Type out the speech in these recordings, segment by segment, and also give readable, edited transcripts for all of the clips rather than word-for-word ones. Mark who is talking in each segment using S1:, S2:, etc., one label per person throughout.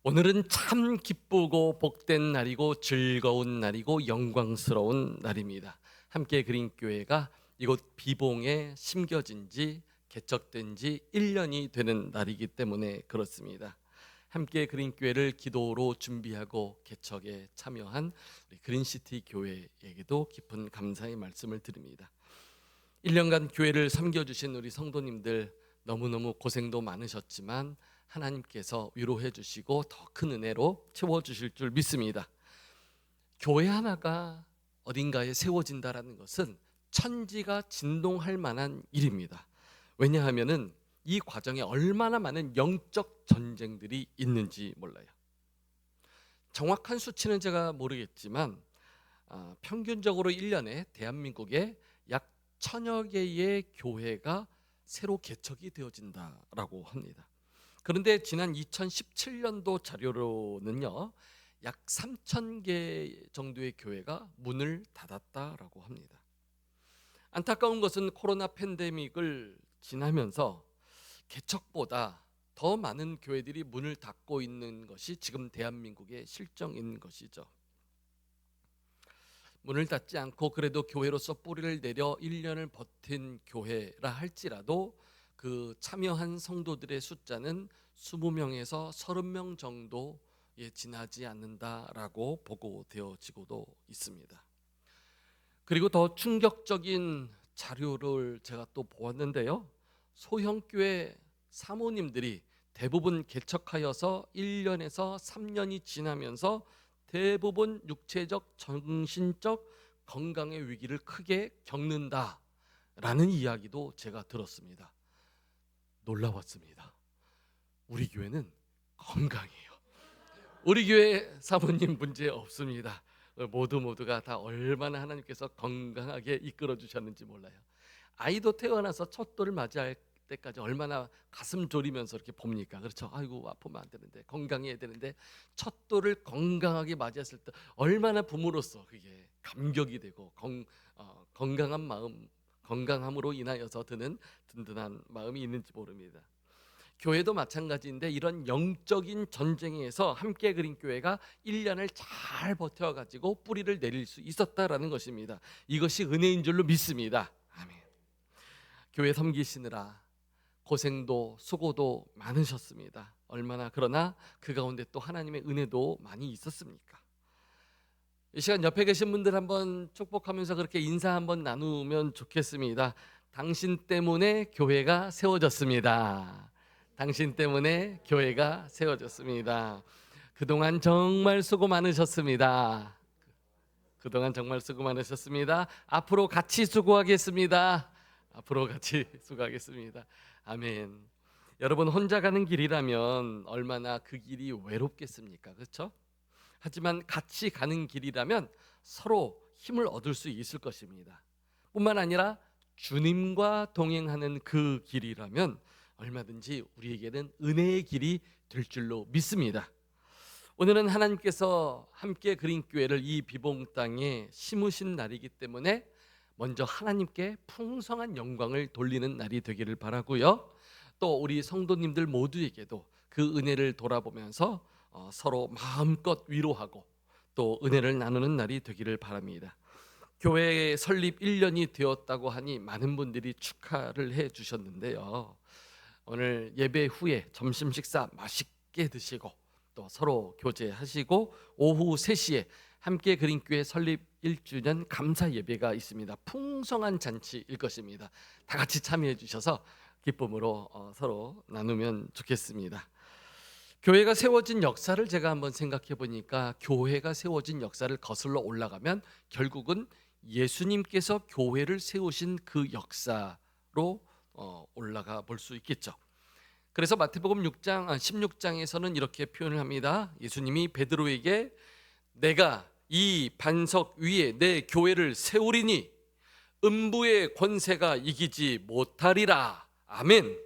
S1: 오늘은 참 기쁘고 복된 날이고 즐거운 날이고 영광스러운 날입니다. 함께 그린 교회가 이곳 비봉에 심겨진 지 개척된 지 1년이 되는 날이기 때문에 그렇습니다. 함께 그린 교회를 기도로 준비하고 개척에 참여한 우리 그린시티 교회에게도 깊은 감사의 말씀을 드립니다. 1년간 교회를 섬겨주신 우리 성도님들 너무너무 고생도 많으셨지만 하나님께서 위로해 주시고 더 큰 은혜로 채워주실 줄 믿습니다. 교회 하나가 어딘가에 세워진다라는 것은 천지가 진동할 만한 일입니다. 왜냐하면 이 과정에 얼마나 많은 영적 전쟁들이 있는지 몰라요. 정확한 수치는 제가 모르겠지만 평균적으로 1년에 대한민국에 약 1000여 개의 교회가 새로 개척이 되어진다라고 합니다. 그런데 지난 2017년도 자료로는요, 약 3000개 정도의 교회가 문을 닫았다라고 합니다. 안타까운 것은 코로나 팬데믹을 지나면서 개척보다 더 많은 교회들이 문을 닫고 있는 것이 지금 대한민국의 실정인 것이죠. 문을 닫지 않고 그래도 교회로서 뿌리를 내려 1년을 버틴 교회라 할지라도 그 참여한 성도들의 숫자는 20명에서 30명 정도에 지나지 않는다라고 보고되어지고도 있습니다. 그리고 더 충격적인 자료를 제가 또 보았는데요, 소형교회 사모님들이 대부분 개척하여서 1년에서 3년이 지나면서 대부분 육체적, 정신적 건강의 위기를 크게 겪는다라는 이야기도 제가 들었습니다. 놀라웠습니다. 우리 교회는 건강해요. 우리 교회 사모님 문제 없습니다. 모두가 다 얼마나 하나님께서 건강하게 이끌어 주셨는지 몰라요. 아이도 태어나서 첫 돌을 맞이할 때까지 얼마나 가슴 졸이면서 이렇게 봅니까? 그렇죠? 아이고 아프면 안 되는데, 건강해야 되는데, 첫 돌을 건강하게 맞이했을 때 얼마나 부모로서 그게 감격이 되고 건강한 마음, 건강함으로 인하여서 드는 든든한 마음이 있는지 모릅니다. 교회도 마찬가지인데 이런 영적인 전쟁에서 함께 그린 교회가 1년을 잘 버텨가지고 뿌리를 내릴 수 있었다라는 것입니다. 이것이 은혜인 줄로 믿습니다. 아멘. 교회 섬기시느라 고생도 수고도 많으셨습니다. 얼마나 그러나 그 가운데 또 하나님의 은혜도 많이 있었습니까? 이 시간 옆에 계신 분들 한번 축복하면서 그렇게 인사 한번 나누면 좋겠습니다. 당신 때문에 교회가 세워졌습니다. 당신 때문에 교회가 세워졌습니다. 그동안 정말 수고 많으셨습니다. 그동안 정말 수고 많으셨습니다. 앞으로 같이 수고하겠습니다. 앞으로 같이 수고하겠습니다. 아멘. 여러분, 혼자 가는 길이라면 얼마나 그 길이 외롭겠습니까? 그렇죠? 하지만 같이 가는 길이라면 서로 힘을 얻을 수 있을 것입니다. 뿐만 아니라 주님과 동행하는 그 길이라면 얼마든지 우리에게는 은혜의 길이 될 줄로 믿습니다. 오늘은 하나님께서 함께 그린 교회를 이 비봉 땅에 심으신 날이기 때문에 먼저 하나님께 풍성한 영광을 돌리는 날이 되기를 바라고요. 또 우리 성도님들 모두에게도 그 은혜를 돌아보면서 서로 마음껏 위로하고 또 은혜를 나누는 날이 되기를 바랍니다. 교회 설립 1년이 되었다고 하니 많은 분들이 축하를 해 주셨는데요, 오늘 예배 후에 점심 식사 맛있게 드시고 또 서로 교제하시고 오후 3시에 함께 그린 교회 설립 1주년 감사 예배가 있습니다. 풍성한 잔치일 것입니다. 다 같이 참여해 주셔서 기쁨으로 서로 나누면 좋겠습니다. 교회가 세워진 역사를 제가 한번 생각해 보니까 교회가 세워진 역사를 거슬러 올라가면 결국은 예수님께서 교회를 세우신 그 역사로 올라가 볼 수 있겠죠. 그래서 마태복음 16장에서는 이렇게 표현을 합니다. 예수님이 베드로에게 내가 이 반석 위에 내 교회를 세우리니 음부의 권세가 이기지 못하리라. 아멘.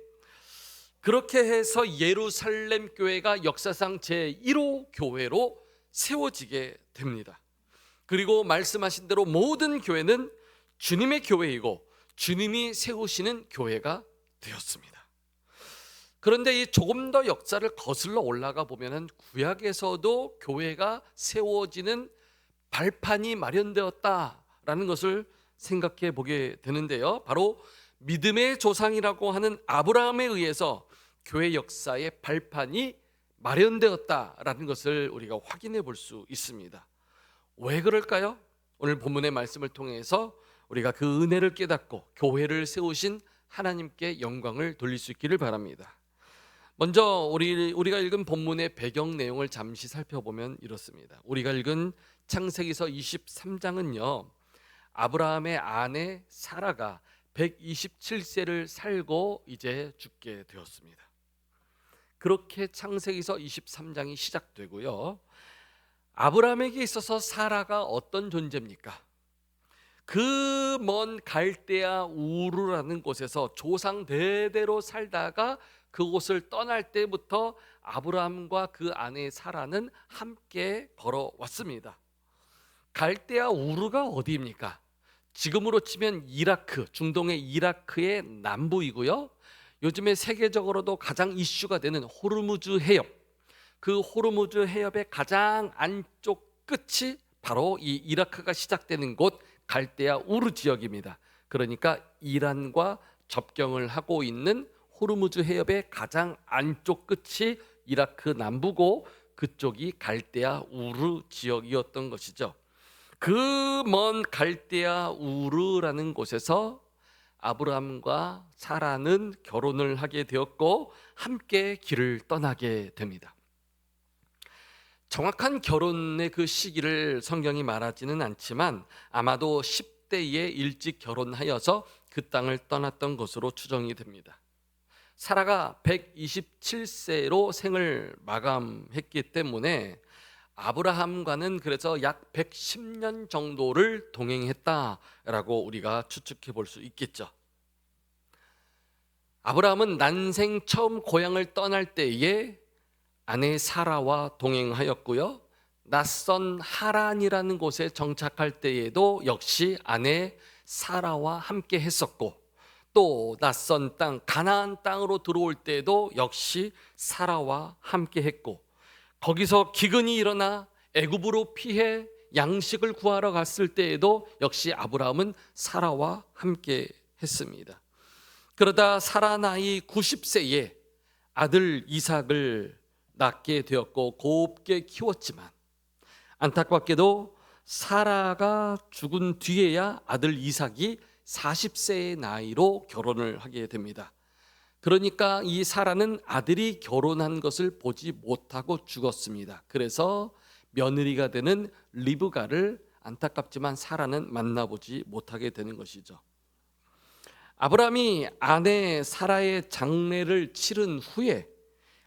S1: 그렇게 해서 예루살렘 교회가 역사상 제1호 교회로 세워지게 됩니다. 그리고 말씀하신 대로 모든 교회는 주님의 교회이고 주님이 세우시는 교회가 되었습니다. 그런데 이 조금 더 역사를 거슬러 올라가 보면은 구약에서도 교회가 세워지는 발판이 마련되었다라는 것을 생각해 보게 되는데요. 바로 믿음의 조상이라고 하는 아브라함에 의해서 교회 역사의 발판이 마련되었다라는 것을 우리가 확인해 볼 수 있습니다. 왜 그럴까요? 오늘 본문의 말씀을 통해서 우리가 그 은혜를 깨닫고 교회를 세우신 하나님께 영광을 돌릴 수 있기를 바랍니다. 먼저 우리가 읽은 본문의 배경 내용을 잠시 살펴보면 이렇습니다. 우리가 읽은 창세기서 23장은요, 아브라함의 아내 사라가 127세를 살고 이제 죽게 되었습니다. 그렇게 창세기서 23장이 시작되고요, 아브라함에게 있어서 사라가 어떤 존재입니까? 그 먼 갈대아 우르라는 곳에서 조상 대대로 살다가 그곳을 떠날 때부터 아브라함과 그 아내 사라는 함께 걸어왔습니다. 갈대아 우르가 어디입니까? 지금으로 치면 이라크, 중동의 이라크의 남부이고요, 요즘에 세계적으로도 가장 이슈가 되는 호르무즈 해협, 그 호르무즈 해협의 가장 안쪽 끝이 바로 이 이라크가 시작되는 곳 갈대아 우르 지역입니다. 그러니까 이란과 접경을 하고 있는 호르무즈 해협의 가장 안쪽 끝이 이라크 남부고 그쪽이 갈대아 우르 지역이었던 것이죠. 그 먼 갈대아 우르라는 곳에서 아브라함과 사라는 결혼을 하게 되었고 함께 길을 떠나게 됩니다. 정확한 결혼의 그 시기를 성경이 말하지는 않지만 아마도 10대에 일찍 결혼하여서 그 땅을 떠났던 것으로 추정이 됩니다. 사라가 127세로 생을 마감했기 때문에 아브라함과는 그래서 약 110년 정도를 동행했다라고 우리가 추측해 볼 수 있겠죠. 아브라함은 난생 처음 고향을 떠날 때에 아내 사라와 동행하였고요, 낯선 하란이라는 곳에 정착할 때에도 역시 아내 사라와 함께 했었고, 또 낯선 땅 가나안 땅으로 들어올 때에도 역시 사라와 함께 했고, 거기서 기근이 일어나 애굽으로 피해 양식을 구하러 갔을 때에도 역시 아브라함은 사라와 함께 했습니다. 그러다 사라 나이 90세에 아들 이삭을 낳게 되었고 곱게 키웠지만 안타깝게도 사라가 죽은 뒤에야 아들 이삭이 40세의 나이로 결혼을 하게 됩니다. 그러니까 이 사라는 아들이 결혼한 것을 보지 못하고 죽었습니다. 그래서 며느리가 되는 리브가를 안타깝지만 사라는 만나보지 못하게 되는 것이죠. 아브라함이 아내 사라의 장례를 치른 후에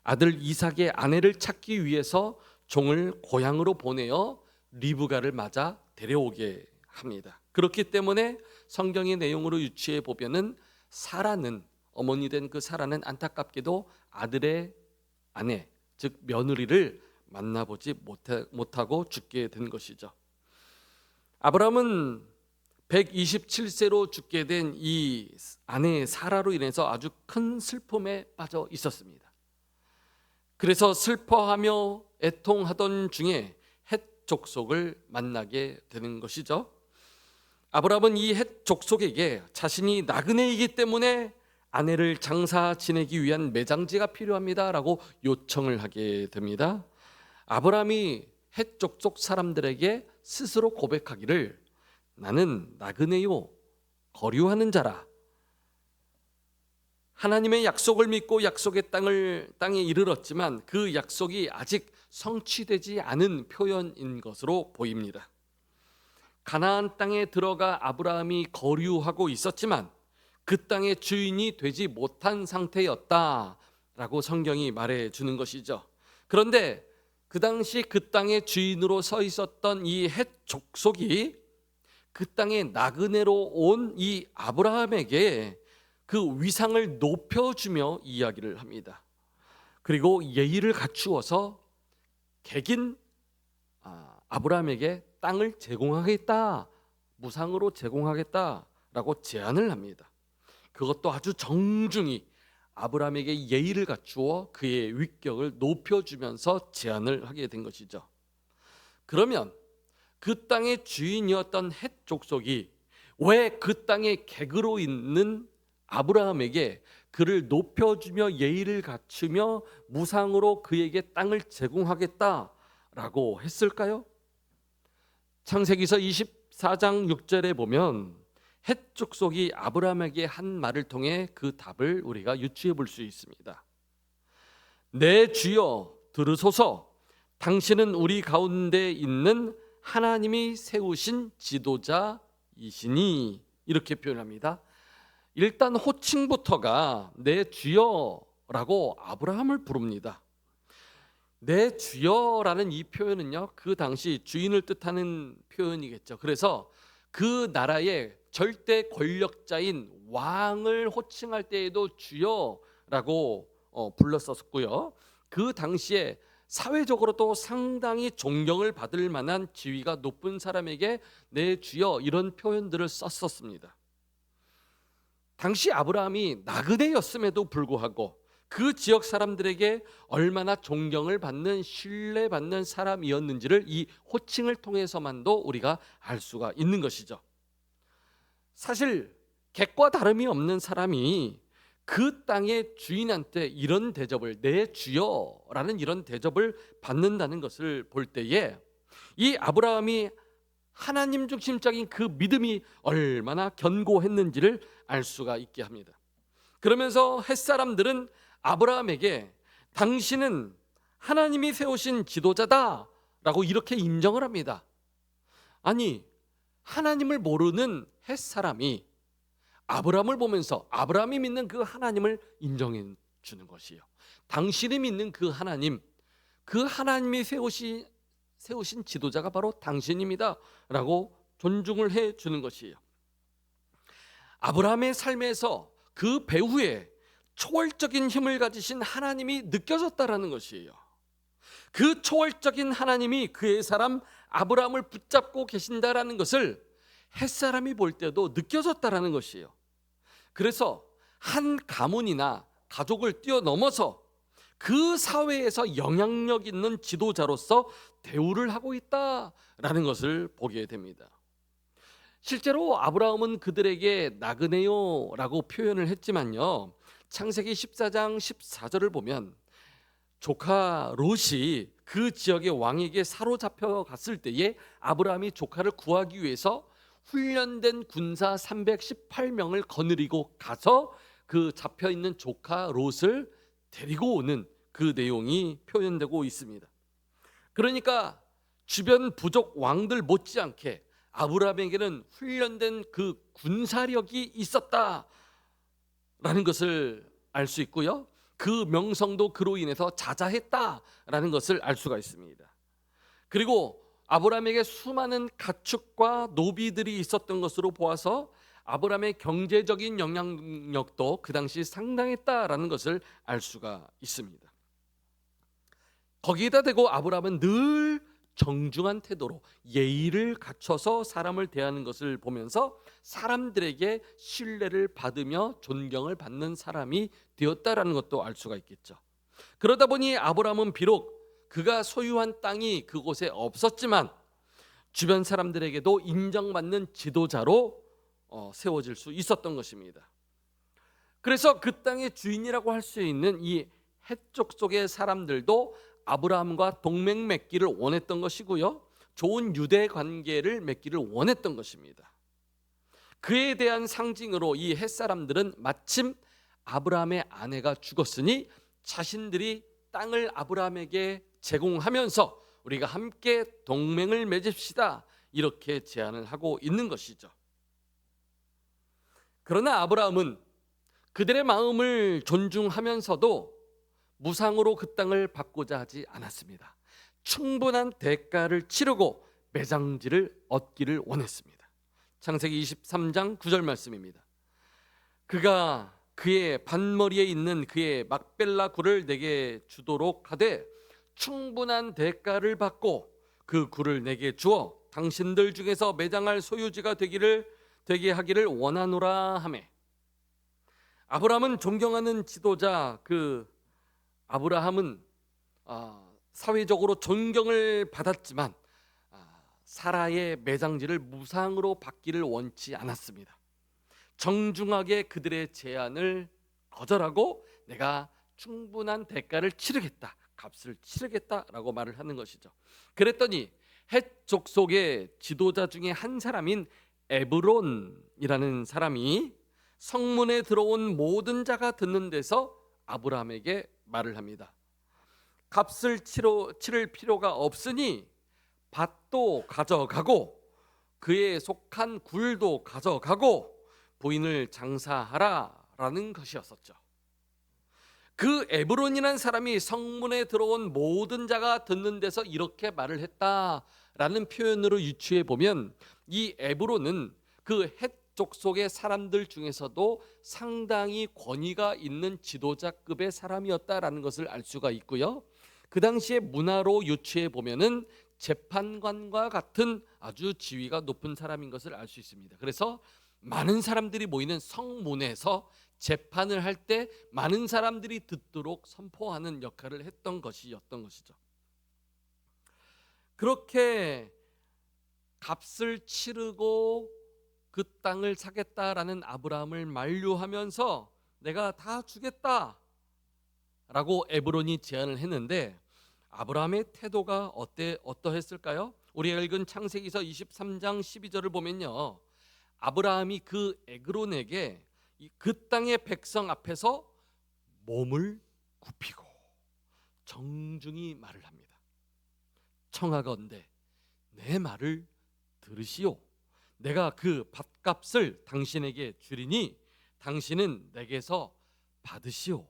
S1: 아들 이삭의 아내를 찾기 위해서 종을 고향으로 보내어 리브가를 맞아 데려오게 합니다. 그렇기 때문에 성경의 내용으로 유추해 보면은 사라는, 어머니 된 그 사라는 안타깝게도 아들의 아내, 즉 며느리를 만나보지 못하고 죽게 된 것이죠. 아브라함은 127세로 죽게 된 이 아내 사라로 인해서 아주 큰 슬픔에 빠져 있었습니다. 그래서 슬퍼하며 애통하던 중에 헷 족속을 만나게 되는 것이죠. 아브라함은 이 헷 족속에게 자신이 나그네이기 때문에 아내를 장사 지내기 위한 매장지가 필요합니다라고 요청을 하게 됩니다. 아브라함이 헷 족속 사람들에게 스스로 고백하기를 나는 나그네요, 거류하는 자라. 하나님의 약속을 믿고 약속의 땅에 이르렀지만 그 약속이 아직 성취되지 않은 표현인 것으로 보입니다. 가나안 땅에 들어가 아브라함이 거류하고 있었지만 그 땅의 주인이 되지 못한 상태였다라고 성경이 말해주는 것이죠. 그런데 그 당시 그 땅의 주인으로 서 있었던 이 헷 족속이 그 땅에 나그네로 온 이 아브라함에게 그 위상을 높여주며 이야기를 합니다. 그리고 예의를 갖추어서 객인 아브라함에게 땅을 제공하겠다, 무상으로 제공하겠다라고 제안을 합니다. 그것도 아주 정중히 아브라함에게 예의를 갖추어 그의 위격을 높여주면서 제안을 하게 된 것이죠. 그러면 그 땅의 주인이었던 헷 족속이 왜 그 땅에 객으로 있는 아브라함에게 그를 높여주며 예의를 갖추며 무상으로 그에게 땅을 제공하겠다라고 했을까요? 창세기서 24장 6절에 보면 헷 족속이 아브라함에게 한 말을 통해 그 답을 우리가 유추해 볼 수 있습니다. 내 주여 들으소서, 당신은 우리 가운데 있는 하나님이 세우신 지도자이시니, 이렇게 표현합니다. 일단 호칭부터가 내 주여라고 아브라함을 부릅니다. 내 주여라는 이 표현은요, 그 당시 주인을 뜻하는 표현이겠죠. 그래서 그 나라의 절대 권력자인 왕을 호칭할 때에도 주여라고 불렀었고요. 그 당시에 사회적으로도 상당히 존경을 받을 만한 지위가 높은 사람에게 내 주여 이런 표현들을 썼었습니다. 당시 아브라함이 나그네였음에도 불구하고 그 지역 사람들에게 얼마나 존경을 받는, 신뢰받는 사람이었는지를 이 호칭을 통해서만도 우리가 알 수가 있는 것이죠. 사실 객과 다름이 없는 사람이 그 땅의 주인한테 이런 대접을, 내 주여라는 이런 대접을 받는다는 것을 볼 때에 이 아브라함이 하나님 중심적인 그 믿음이 얼마나 견고했는지를 알 수가 있게 합니다. 그러면서 햇사람들은 아브라함에게 당신은 하나님이 세우신 지도자다라고 이렇게 인정을 합니다. 아니, 하나님을 모르는 햇사람이 아브라함을 보면서 아브라함이 믿는 그 하나님을 인정해 주는 것이에요. 당신이 믿는 그 하나님, 그 하나님이 세우신 지도자가 바로 당신입니다 라고 존중을 해 주는 것이에요. 아브라함의 삶에서 그 배후에 초월적인 힘을 가지신 하나님이 느껴졌다라는 것이에요. 그 초월적인 하나님이 그의 사람 아브라함을 붙잡고 계신다라는 것을 햇사람이 볼 때도 느껴졌다라는 것이에요. 그래서 한 가문이나 가족을 뛰어넘어서 그 사회에서 영향력 있는 지도자로서 대우를 하고 있다라는 것을 보게 됩니다. 실제로 아브라함은 그들에게 나그네요라고 표현을 했지만요, 창세기 14장 14절을 보면 조카 롯이 그 지역의 왕에게 사로잡혀 갔을 때에 아브라함이 조카를 구하기 위해서 훈련된 군사 318명을 거느리고 가서 그 잡혀있는 조카 롯을 데리고 오는 그 내용이 표현되고 있습니다. 그러니까 주변 부족 왕들 못지않게 아브라함에게는 훈련된 그 군사력이 있었다라는 것을 알 수 있고요, 그 명성도 그로 인해서 자자했다라는 것을 알 수가 있습니다. 그리고 아브라함에게 수많은 가축과 노비들이 있었던 것으로 보아서 아브라함의 경제적인 영향력도 그 당시 상당했다라는 것을 알 수가 있습니다. 거기에다 대고 아브라함은 늘 정중한 태도로 예의를 갖춰서 사람을 대하는 것을 보면서 사람들에게 신뢰를 받으며 존경을 받는 사람이 되었다라는 것도 알 수가 있겠죠. 그러다 보니 아브라함은 비록 그가 소유한 땅이 그곳에 없었지만 주변 사람들에게도 인정받는 지도자로 세워질 수 있었던 것입니다. 그래서 그 땅의 주인이라고 할 수 있는 이 헷족 속의 사람들도 아브라함과 동맹 맺기를 원했던 것이고요, 좋은 유대 관계를 맺기를 원했던 것입니다. 그에 대한 상징으로 이 헷사람들은 마침 아브라함의 아내가 죽었으니 자신들이 땅을 아브라함에게 제공하면서 우리가 함께 동맹을 맺읍시다, 이렇게 제안을 하고 있는 것이죠. 그러나 아브라함은 그들의 마음을 존중하면서도 무상으로 그 땅을 받고자 하지 않았습니다. 충분한 대가를 치르고 매장지를 얻기를 원했습니다. 창세기 23장 9절 말씀입니다. 그가 그의 반머리에 있는 그의 막벨라 굴을 내게 주도록 하되 충분한 대가를 받고 그 굴을 내게 주어 당신들 중에서 매장할 소유지가 되게 하기를 원하노라 하매, 아브라함은 존경하는 지도자 아브라함은 사회적으로 존경을 받았지만 사라의 매장지를 무상으로 받기를 원치 않았습니다. 정중하게 그들의 제안을 거절하고 내가 충분한 대가를 치르겠다, 값을 치르겠다라고 말을 하는 것이죠. 그랬더니 헷 족속의 지도자 중에 한 사람인 에브론이라는 사람이 성문에 들어온 모든 자가 듣는 데서 아브라함에게 말을 합니다. 값을 치를 필요가 없으니 밭도 가져가고 그에 속한 굴도 가져가고 부인을 장사하라라는 것이었었죠. 그 에브론이라는 사람이 성문에 들어온 모든 자가 듣는 데서 이렇게 말을 했다라는 표현으로 유추해 보면 이 에브론은 그 헷 족속의 사람들 중에서도 상당히 권위가 있는 지도자급의 사람이었다라는 것을 알 수가 있고요. 그 당시의 문화로 유추해 보면은 재판관과 같은 아주 지위가 높은 사람인 것을 알 수 있습니다. 그래서 많은 사람들이 모이는 성문에서 재판을 할 때 많은 사람들이 듣도록 선포하는 역할을 했던 것이었던 것이죠. 그렇게 값을 치르고 그 땅을 사겠다라는 아브라함을 만류하면서 내가 다 주겠다라고 에브론이 제안을 했는데 아브라함의 태도가 어떠했을까요? 우리가 읽은 창세기서 23장 12절을 보면요, 아브라함이 그 에그론에게 그 땅의 백성 앞에서 몸을 굽히고 정중히 말을 합니다. 청하건대 내 말을 들으시오. 내가 그 밭값을 당신에게 주리니 당신은 내게서 받으시오.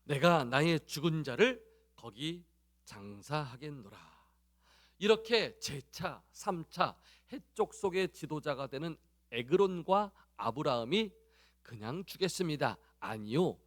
S1: 내가 나의 죽은 자를 거기 장사하겠노라. 이렇게 제차 3차 헷 족속의 지도자가 되는 에그론과 아브라함이 그냥 주겠습니다, 아니요,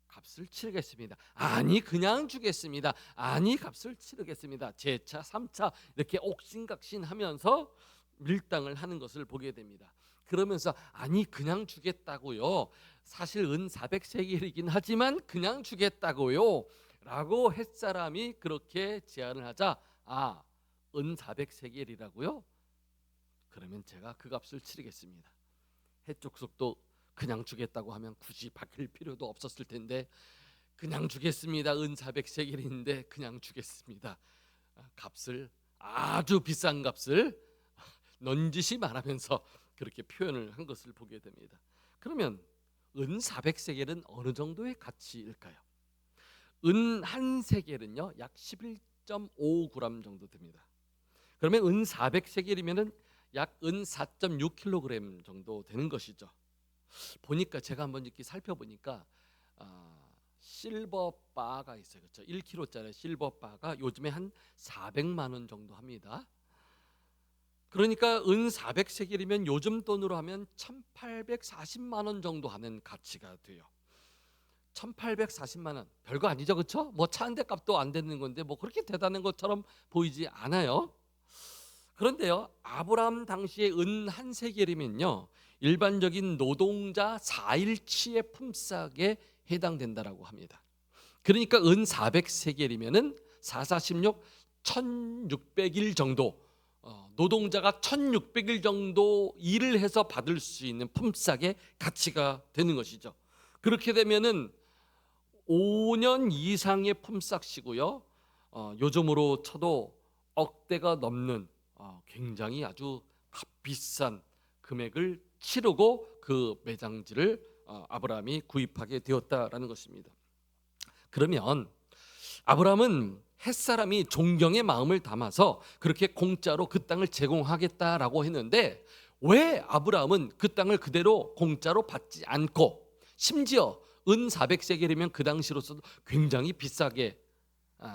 S1: 값을 치르겠습니다, 아니 그냥 주겠습니다, 아니 값을 치르겠습니다, 제차 3차 이렇게 옥신각신하면서 밀당을 하는 것을 보게 됩니다. 그러면서 아니 그냥 주겠다고요, 사실 은 400세겔이긴 하지만 그냥 주겠다고요 라고 햇사람이 그렇게 제안을 하자, 은 400세겔이라고요? 그러면 제가 그 값을 치르겠습니다. 헷족속도 그냥 주겠다고 하면 굳이 바뀔 필요도 없었을 텐데 그냥 주겠습니다, 은 400세겔인데 그냥 주겠습니다, 값을 아주 비싼 값을 넌지시 말하면서 그렇게 표현을 한 것을 보게 됩니다. 그러면 은 400세겔은 어느 정도의 가치일까요? 은 한 세겔은요 약 11.5g 정도 됩니다. 그러면 은 400세겔이면은 약 은 4.6kg 정도 되는 것이죠. 보니까 제가 한번 이렇게 살펴보니까 실버 바가 있어요. 그렇죠? 1kg짜리 실버 바가 요즘에 한 400만 원 정도 합니다. 그러니까 은 400세겔이면 요즘 돈으로 하면 1840만 원 정도 하는 가치가 돼요. 1840만 원 별거 아니죠, 그렇죠? 뭐 차 한 대 값도 안 되는 건데 뭐 그렇게 대단한 것처럼 보이지 않아요. 그런데요, 아브라함 당시에 은 한 세겔이면요 일반적인 노동자 4일치의 품삯에 해당된다라고 합니다. 그러니까 은 400세겔이면은 446 1600일 정도, 노동자가 1600일 정도 일을 해서 받을 수 있는 품삯의 가치가 되는 것이죠. 그렇게 되면은 5년 이상의 품삯이고요, 요즘으로 쳐도 억대가 넘는 굉장히 아주 값비싼 금액을 치르고 그 매장지를 아브라함이 구입하게 되었다라는 것입니다. 그러면 아브라함은 햇사람이 존경의 마음을 담아서 그렇게 공짜로 그 땅을 제공하겠다라고 했는데 왜 아브라함은 그 땅을 그대로 공짜로 받지 않고 심지어 은 400세겔이면 그 당시로서도 굉장히 비싸게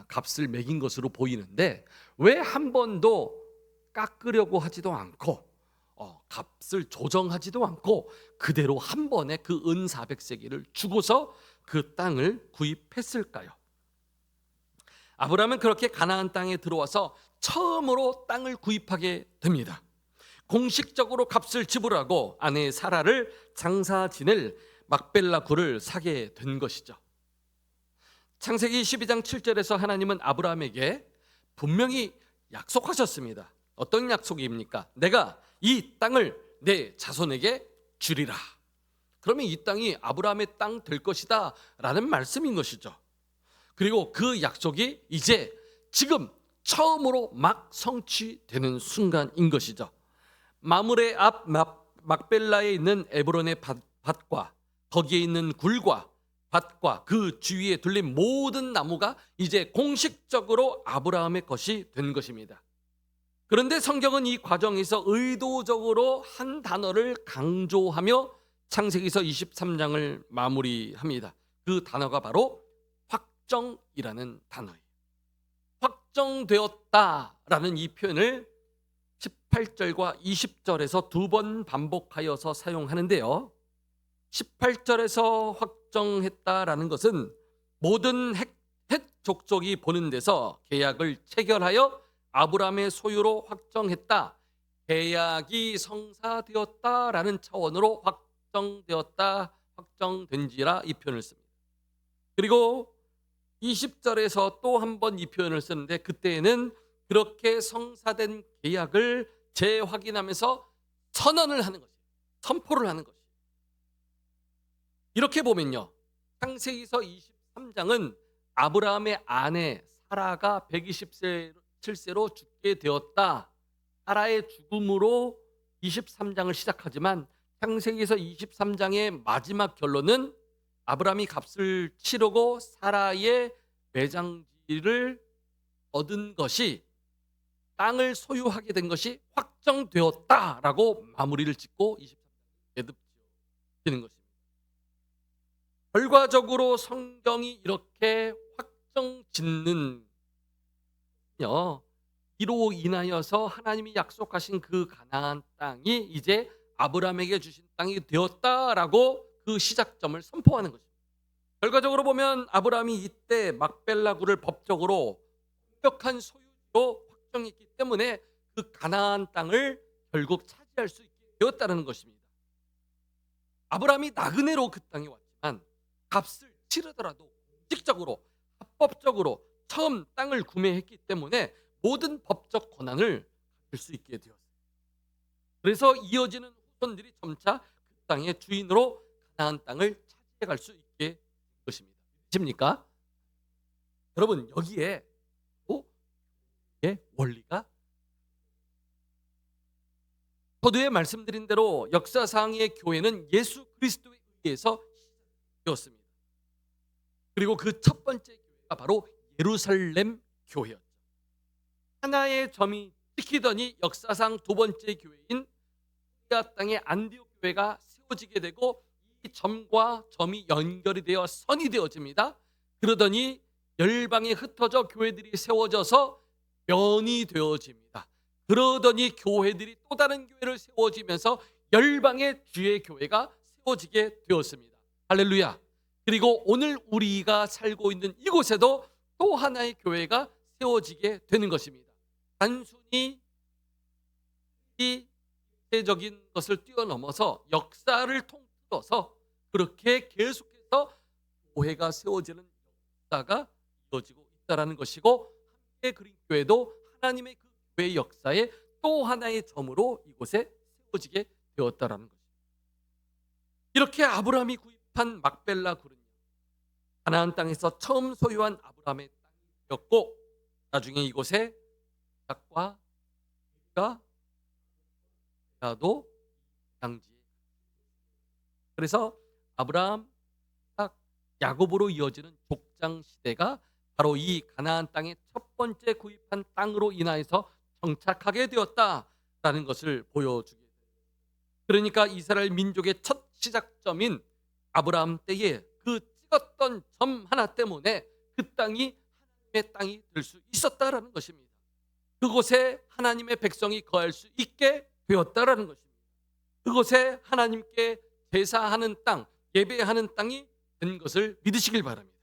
S1: 값을 매긴 것으로 보이는데 왜 한 번도 깎으려고 하지도 않고 값을 조정하지도 않고 그대로 한 번에 그 은 400세겔을 주고서 그 땅을 구입했을까요? 아브라함은 그렇게 가나안 땅에 들어와서 처음으로 땅을 구입하게 됩니다. 공식적으로 값을 지불하고 아내 사라를 장사 지낼 막벨라 굴을 사게 된 것이죠. 창세기 12장 7절에서 하나님은 아브라함에게 분명히 약속하셨습니다. 어떤 약속입니까? 내가 이 땅을 내 자손에게 주리라. 그러면 이 땅이 아브라함의 땅 될 것이다 라는 말씀인 것이죠. 그리고 그 약속이 이제 지금 처음으로 막 성취되는 순간인 것이죠. 마므레 앞 막벨라에 있는 에브론의 밭과 거기에 있는 굴과 밭과 그 주위에 둘린 모든 나무가 이제 공식적으로 아브라함의 것이 된 것입니다. 그런데 성경은 이 과정에서 의도적으로 한 단어를 강조하며 창세기서 23장을 마무리합니다. 그 단어가 바로 확정이라는 단어예요. 확정되었다라는 이 표현을 18절과 20절에서 두 번 반복하여서 사용하는데요. 18절에서 확정했다라는 것은 모든 헷 족속이 보는 데서 계약을 체결하여 아브라함의 소유로 확정했다. 계약이 성사되었다라는 차원으로 확정되었다, 확정된지라 이 표현을 씁니다. 그리고 20절에서 또 한 번 이 표현을 쓰는데 그때에는 그렇게 성사된 계약을 재확인하면서 선언을 하는 것이에요. 선포를 하는 것이에요. 이렇게 보면요, 창세기서 23장은 아브라함의 아내 사라가 127세로 죽게 되었다, 사라의 죽음으로 23장을 시작하지만 창세기서 23장의 마지막 결론은 아브라함이 값을 치르고 사라의 매장지를 얻은 것이, 땅을 소유하게 된 것이 확정되었다라고 마무리를 짓고 23장에 매듭지는 것입니다. 결과적으로 성경이 이렇게 확정짓는 이로 인하여서 하나님이 약속하신 그 가나안 땅이 이제 아브라함에게 주신 땅이 되었다라고 그 시작점을 선포하는 것입니다. 결과적으로 보면 아브라함이 이때 막벨라 굴을 법적으로 완벽한 소유로 확정했기 때문에 그 가나안 땅을 결국 차지할 수 있게 되었다는 것입니다. 아브라함이 나그네로 그 땅에 왔지만 값을 치르더라도 공식적으로 합법적으로 처음 땅을 구매했기 때문에 모든 법적 권한을 가질 수 있게 되었어요. 그래서 이어지는 후손들이 점차 그 땅의 주인으로 가나안 땅을 차지해갈 수 있게 된 것입니다. 믿으십니까? 여러분, 여기에 원리가, 서두에 말씀드린 대로 역사상의 교회는 예수 그리스도에 의해서 시작되었습니다. 그리고 그 첫 번째 교회가 바로 예루살렘 교회였죠. 하나의 점이 찍히더니 역사상 두 번째 교회인 시리아 땅의 안디옥 교회가 세워지게 되고 이 점과 점이 연결이 되어 선이 되어집니다. 그러더니 열방에 흩어져 교회들이 세워져서 면이 되어집니다. 그러더니 교회들이 또 다른 교회를 세워지면서 열방의 주의 교회가 세워지게 되었습니다. 할렐루야. 그리고 오늘 우리가 살고 있는 이곳에도 또 하나의 교회가 세워지게 되는 것입니다. 단순히 이 세적인 것을 뛰어넘어서 역사를 통틀어서 그렇게 계속해서 교회가 세워지는 역사가 이어지고 있다는 것이고, 함께 그린 교회도 하나님의 그 교회 역사의 또 하나의 점으로 이곳에 세워지게 되었다는 것입니다. 이렇게 아브라함이 구입한 막벨라 굴은 가나안 땅에서 처음 소유한 아브라함의 땅이었고, 나중에 이곳에 이삭과 도 양지에, 그래서 아브라함, 이삭, 야곱으로 이어지는 족장 시대가 바로 이 가나안 땅의 첫 번째 구입한 땅으로 인하여서 정착하게 되었다라는 것을 보여주게 됩니다. 그러니까 이스라엘 민족의 첫 시작점인 아브라함 때에 그 찍었던 점 하나 때문에 그 땅이 하나님의 땅이 될 수 있었다라는 것입니다. 그곳에 하나님의 백성이 거할 수 있게 되었다라는 것입니다. 그곳에 하나님께 제사하는 땅, 예배하는 땅이 된 것을 믿으시길 바랍니다.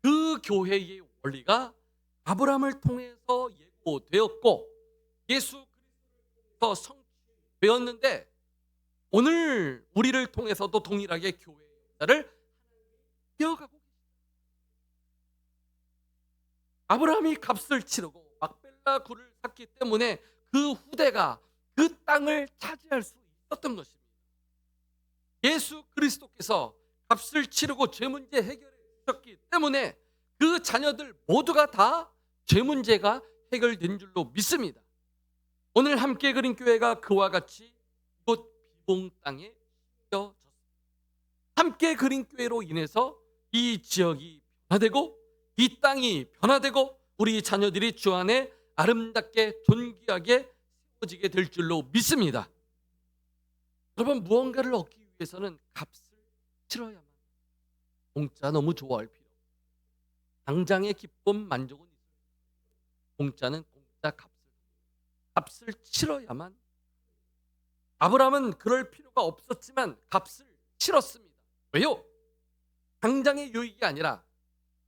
S1: 그 교회의 원리가 아브라함을 통해서 예고되었고 예수 그리스도를 통해서 성취되었는데, 오늘 우리를 통해서도 동일하게 교회의 역사를 이어가고 계십니다. 아브라함이 값을 치르고 막벨라 굴을 샀기 때문에 그 후대가 그 땅을 차지할 수 있었던 것입니다. 예수 그리스도께서 값을 치르고 죄 문제 해결해 주셨기 때문에 그 자녀들 모두가 다 죄 문제가 해결된 줄로 믿습니다. 오늘 함께 그린 교회가 그와 같이 이곳 비봉 땅에 심겨졌습니다. 함께 그린 교회로 인해서 이 지역이 변화되고 이 땅이 변화되고 우리 자녀들이 주 안에 아름답게 존귀하게 세워지게 될 줄로 믿습니다. 여러분, 무언가를 얻기 위해서는 값을 치러야만. 공짜 너무 좋아할 필요. 당장의 기쁨, 만족은 있어요. 공짜는 공짜 값을 치러야만. 아브라함은 그럴 필요가 없었지만 값을 치렀습니다. 왜요? 당장의 유익이 아니라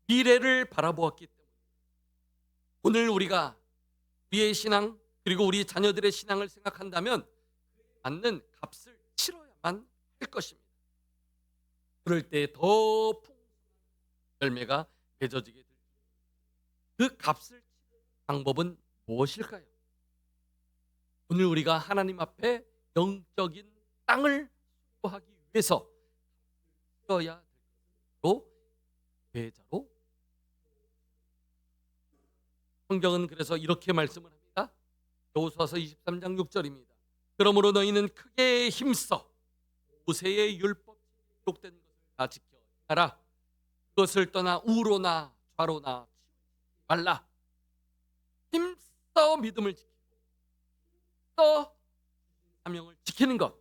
S1: 미래를 바라보았기 때문에. 오늘 우리가 우리의 신앙 그리고 우리 자녀들의 신앙을 생각한다면 맞는 값을 치러야만 할 것입니다. 그럴 때 더 풍성한 열매가 맺어지게 됩니다. 그 값을 치르는 방법은 무엇일까요? 오늘 우리가 하나님 앞에 영적인 땅을 수호하기 위해서 치러야 될 것으로 배자로. 성경은 그래서 이렇게 말씀을 합니다. 여호수아서 23장 6절입니다. 그러므로 너희는 크게 힘써 모세의 율법이 기록된 것을 다 지켜 행하라. 그것을 떠나 우로나 좌로나 치우치지 말라. 힘써 믿음을 지키고 힘써 사명을 지키는 것.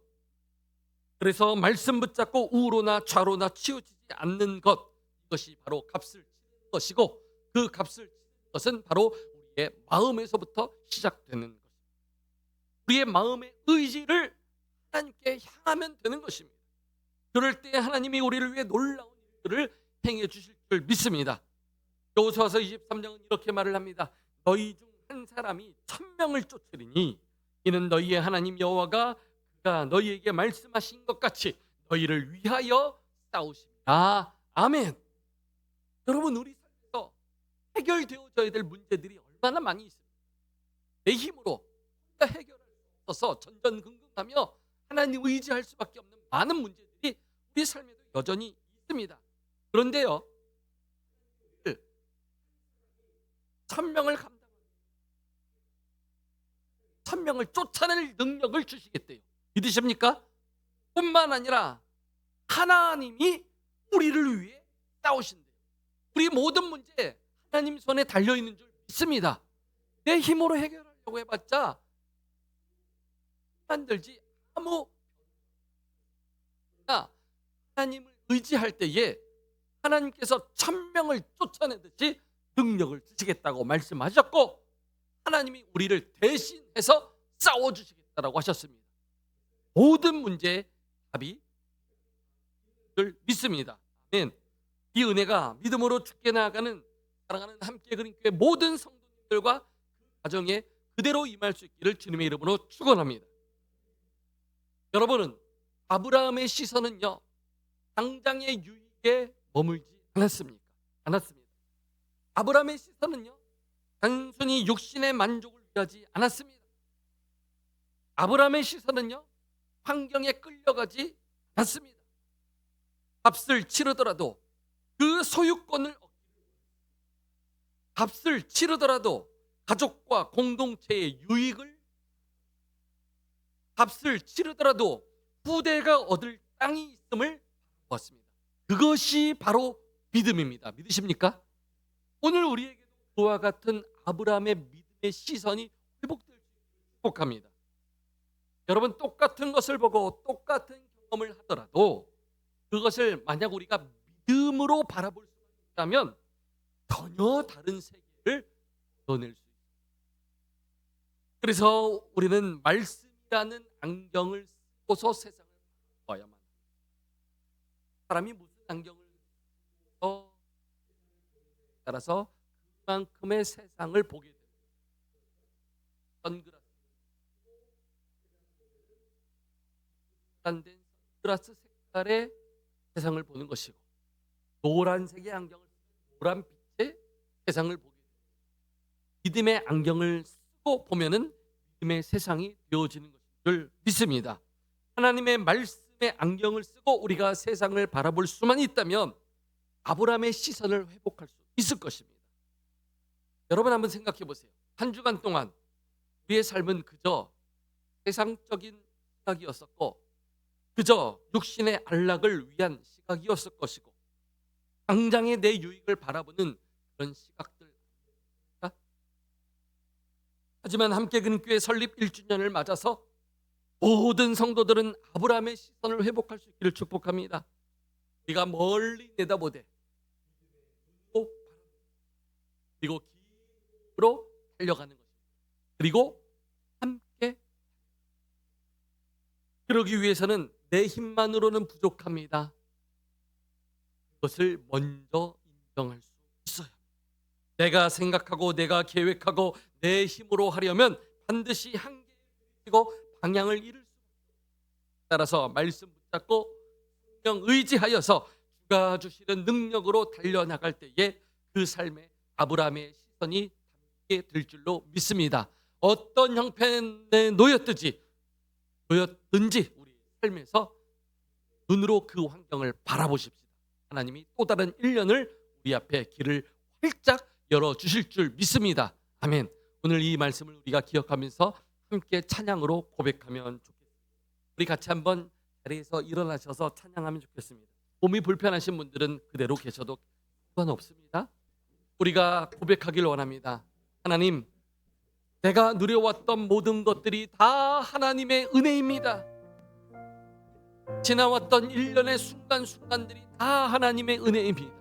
S1: 그래서 말씀 붙잡고 우로나 좌로나 치우치지 않는 것, 이것이 바로 값을 치는 것이고, 그 값을 치는 것은 바로 우리의 마음에서부터 시작되는 것입니다. 우리의 마음의 의지를 하나님께 향하면 되는 것입니다. 그럴 때 하나님이 우리를 위해 놀라운 일들을 행해 주실 줄 믿습니다. 여호수아서 23장은 이렇게 말을 합니다. 너희 중 한 사람이 1000명을 쫓으리니 이는 너희의 하나님 여호와가 그가 너희에게 말씀하신 것 같이 너희를 위하여 싸우십니다. 아멘. 여러분, 우리 삶에서 해결되어져야 될 문제들이 얼마나 많이 있습니다. 내 힘으로 혼자 해결할 수 없어서 전전긍긍하며 하나님 의지할 수밖에 없는 많은 문제들이 우리 삶에도 여전히 있습니다. 그런데요, 1000명을 감당하고 1000명을 쫓아낼 능력을 주시겠대요. 믿으십니까? 뿐만 아니라 하나님이 우리를 위해 싸우신대요. 우리 모든 문제 하나님 손에 달려있는 줄 믿습니다. 내 힘으로 해결하려고 해봤자 만들지 아무. 하나님을 의지할 때에 하나님께서 1000명을 쫓아내듯이 능력을 주시겠다고 말씀하셨고, 하나님이 우리를 대신해서 싸워주시겠다라고 하셨습니다. 모든 문제의 답이 믿습니다. 아멘. 이 은혜가 믿음으로 죽게 나아가는 사랑하는 함께 그린 교회 모든 성도님들과 그 가정에 그대로 임할 수 있기를 주님의 이름으로 축원합니다. 여러분은 아브라함의 시선은요, 당장의 유익에 머물지 않았습니까? 않았습니다. 아브라함의 시선은요, 단순히 육신의 만족을 위하지 않았습니다. 아브라함의 시선은요, 환경에 끌려가지 않았습니다. 값을 치르더라도 그 소유권을 값을 치르더라도 가족과 공동체의 유익을, 값을 치르더라도 후대가 얻을 땅이 있음을 보았습니다. 그것이 바로 믿음입니다. 믿으십니까? 오늘 우리에게도 그와 같은 아브라함의 믿음의 시선이 회복될 수 있기를 축복합니다. 여러분, 똑같은 것을 보고 똑같은 경험을 하더라도 그것을 만약 우리가 믿음으로 바라볼 수 있다면 전혀 다른 세계를 얻어낼 수 있습니다. 그래서 우리는 말씀이라는 안경을 쓰고서 세상을 봐야만 합니다. 사람이 무슨 안경을 써서 따라서 그만큼의 세상을 보게 됩니다. 선글라스 된 선글라스 색깔의 세상을 보는 것이고, 노란색의 안경을 쓰고 노란 빛의 세상을 보게 됩니다. 믿음의 안경을 쓰고 보면은 믿음의 세상이 되어지는 것인 줄 믿습니다. 하나님의 말씀의 안경을 쓰고 우리가 세상을 바라볼 수만 있다면 아브라함의 시선을 회복할 수 있을 것입니다. 여러분 한번 생각해 보세요. 한 주간 동안 우리의 삶은 그저 세상적인 시각이었었고, 그저 육신의 안락을 위한 시각이었을 것이고, 당장의 내 유익을 바라보는 그런 시각들. 하지만 함께 근교회 설립 1주년을 맞아서 모든 성도들은 아브라함의 시선을 회복할 수 있기를 축복합니다. 우리가 멀리 내다보되 그리고 길로 달려가는 것입니다. 그리고 함께, 그러기 위해서는 내 힘만으로는 부족합니다. 그것을 먼저 인정할 수 있어요. 내가 생각하고 내가 계획하고 내 힘으로 하려면 반드시 한계에 부딪히고 방향을 잃을 수 있어요. 따라서 말씀 붙잡고 성령 의지하여서 주가 주시는 능력으로 달려나갈 때에 그 삶에 아브라함의 시선이 담기게 될 줄로 믿습니다. 어떤 형편에 놓였든지 우리 삶에서 눈으로 그 환경을 바라보십시다. 하나님이 또 다른 1년을 우리 앞에 길을 활짝 열어주실 줄 믿습니다. 아멘. 오늘 이 말씀을 우리가 기억하면서 함께 찬양으로 고백하면 좋겠습니다. 우리 같이 한번 자리에서 일어나셔서 찬양하면 좋겠습니다. 몸이 불편하신 분들은 그대로 계셔도 상관없습니다. 우리가 고백하길 원합니다. 하나님, 내가 누려왔던 모든 것들이 다 하나님의 은혜입니다. 지나왔던 1년의 순간순간들이 다 하나님의 은혜입니다.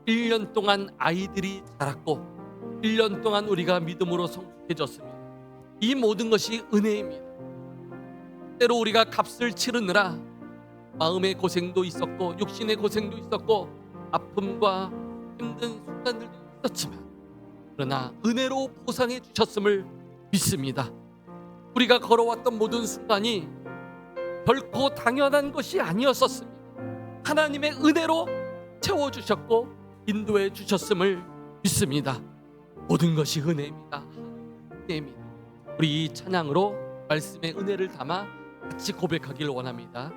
S1: 1년 동안 아이들이 자랐고 1년 동안 우리가 믿음으로 성숙해졌습니다. 이 모든 것이 은혜입니다. 때로 우리가 값을 치르느라 마음의 고생도 있었고 육신의 고생도 있었고 아픔과 힘든 순간들도 있었지만, 그러나 은혜로 보상해 주셨음을 믿습니다. 우리가 걸어왔던 모든 순간이 결코 당연한 것이 아니었었습니다. 하나님의 은혜로 채워주셨고 인도해 주셨음을 믿습니다. 모든 것이 은혜입니다. 은혜입니다. 우리 이 찬양으로 말씀의 은혜를 담아 같이 고백하길 원합니다.